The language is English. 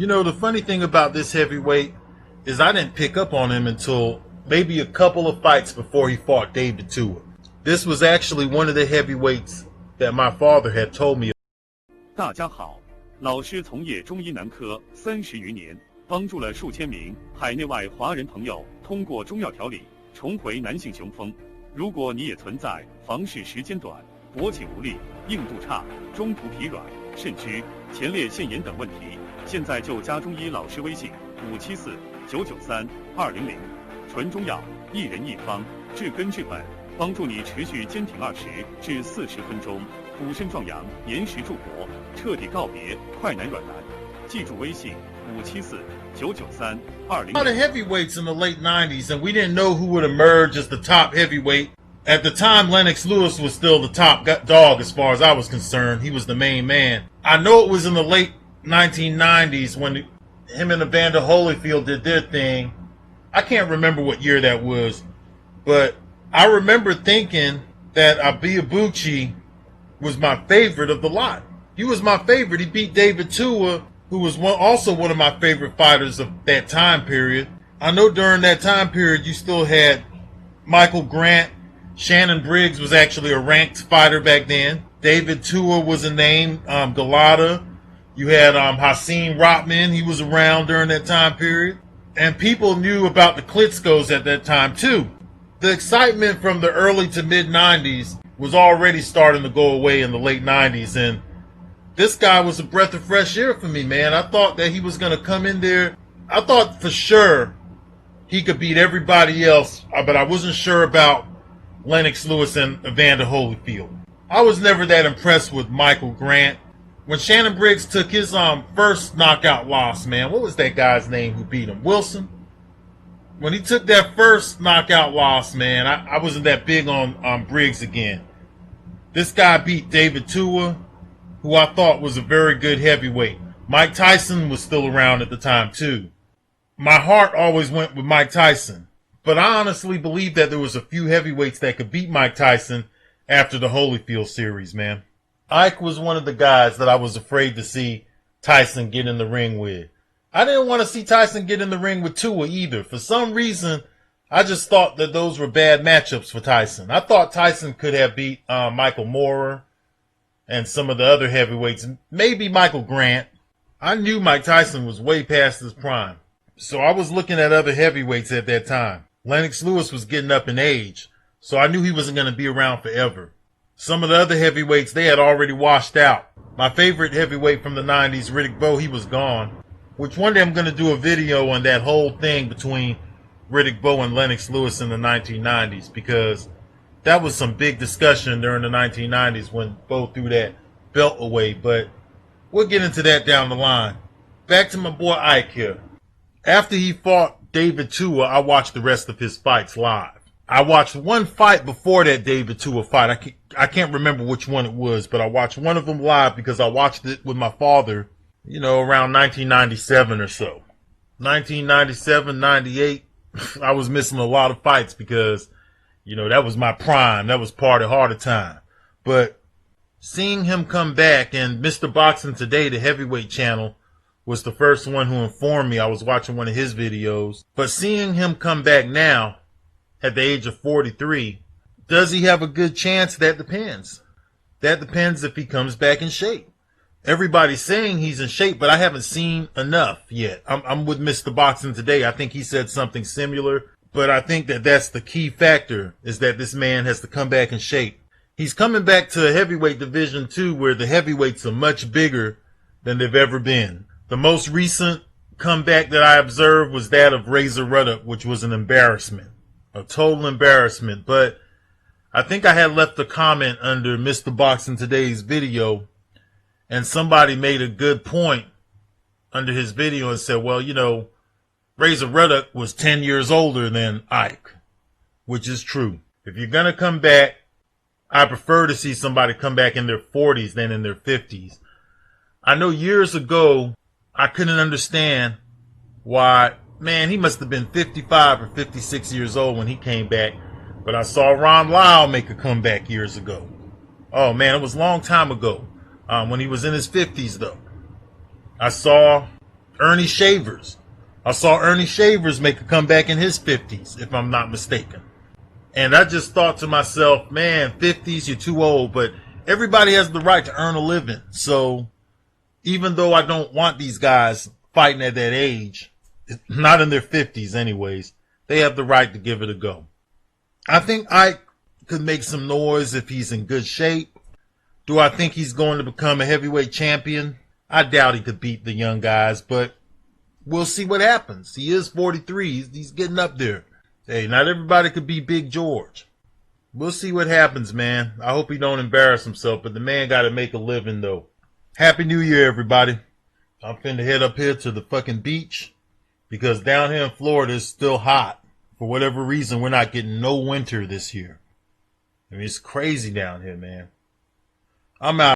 You know, the funny thing about this heavyweight is I didn't pick up on him until maybe a couple of fights before he fought David Tua. This was actually one of the heavyweights that my father had told me. 大家好，老师从业中医男科30余年，帮助了数千名海内外华人朋友通过中药调理重回男性雄风。如果你也存在房事时间短、勃起无力、硬度差、中途疲软、肾虚、前列腺炎等问题，现在就加中医老师微信574-993-200，纯中药，一人一方，治根治本，帮助你持续坚挺20至40分钟，补肾壮阳，延时助勃，彻底告别快男软男。记住微信574-993-200。A lot of heavyweights in the late 90s, and we didn't know who would emerge as the top heavyweight. At the time, Lennox Lewis was still the top dog as far as I was concerned. He was the main man. I know it was in the late 1990s when him and Evander Holyfield did their thing. I can't remember what year that was, but I remember thinking that Abiyabuchi was my favorite of the lot. He was my favorite. He beat David Tua, who was also one of my favorite fighters of that time period. I know during that time period you still had Michael Grant. Shannon Briggs was actually a ranked fighter back then. David Tua was a name. Galata. You had Hasim Rotman. He was around during that time period. And people knew about the Klitschko's at that time too. The excitement from the early to mid 90s was already starting to go away in the late 90s. And this guy was a breath of fresh air for me, man. I thought that he was going to come in there. I thought for sure he could beat everybody else, but I wasn't sure about Lennox Lewis and Evander Holyfield. I was never that impressed with Michael Grant. When Shannon Briggs took his first knockout loss, man, what was that guy's name who beat him? Wilson? When he took that first knockout loss, man, I wasn't that big on Briggs again. This guy beat David Tua, who I thought was a very good heavyweight. Mike Tyson was still around at the time too. My heart always went with Mike Tyson, but I honestly believe that there was a few heavyweights that could beat Mike Tyson after the Holyfield series, man. Ike was one of the guys that I was afraid to see Tyson get in the ring with. I didn't want to see Tyson get in the ring with Tua either. For some reason, I just thought that those were bad matchups for Tyson. I thought Tyson could have beat Michael Moorer and some of the other heavyweights, maybe Michael Grant. I knew Mike Tyson was way past his prime. So I was looking at other heavyweights at that time. Lennox Lewis was getting up in age, so I knew he wasn't going to be around forever. Some of the other heavyweights, they had already washed out. My favorite heavyweight from the 90s, Riddick Bowe, he was gone. Which one day I'm going to do a video on that whole thing between Riddick Bowe and Lennox Lewis in the 1990s, because that was some big discussion during the 1990s when Bowe threw that belt away. But we'll get into that down the line. Back to my boy Ike here. After he fought David Tua, I watched the rest of his fights live. I watched one fight before that David Tua fight. I can't remember which one it was, but I watched one of them live because I watched it with my father, you know, around 1997 or so. 1997, 98, I was missing a lot of fights because, you know, that was my prime. That was part of Harder Time. But seeing him come back, and Mr. Boxing Today, the heavyweight channel, was the first one who informed me. I was watching one of his videos. But seeing him come back now, at the age of 43, does he have a good chance? That depends. That depends if he comes back in shape. Everybody's saying he's in shape, but I haven't seen enough yet. I'm with Mr. Boxing Today. I think he said something similar, but I think that that's the key factor, is that this man has to come back in shape. He's coming back to a heavyweight division too, where the heavyweights are much bigger than they've ever been. The most recent comeback that I observed was that of Razor Ruddock, which was an embarrassment. A total embarrassment. But I think I had left a comment under Mr. Boxing Today's video, and somebody made a good point under his video and said, well, you know, Razor Ruddock was 10 years older than Ike, which is true. If you're going to come back, I prefer to see somebody come back in their 40s than in their 50s. I know years ago, I couldn't understand why. Man, he must have been 55 or 56 years old when he came back. But I saw Ron Lyle make a comeback years ago. Oh, man, it was a long time ago. When he was in his 50s, though. I saw Ernie Shavers. I saw Ernie Shavers make a comeback in his 50s, if I'm not mistaken. And I just thought to myself, man, 50s, you're too old. But everybody has the right to earn a living. So even though I don't want these guys fighting at that age, not in their 50s anyways, they have the right to give it a go. I think Ike could make some noise if he's in good shape. Do I think he's going to become a heavyweight champion? I doubt he could beat the young guys, but we'll see what happens. He is 43. He's getting up there. Hey, not everybody could be Big George. We'll see what happens, man. I hope he don't embarrass himself, but the man got to make a living, though. Happy New Year, everybody. I'm finna head up here to the fucking beach because down here in Florida it's still hot. For whatever reason, we're not getting no winter this year. I mean, it's crazy down here, man. I'm out.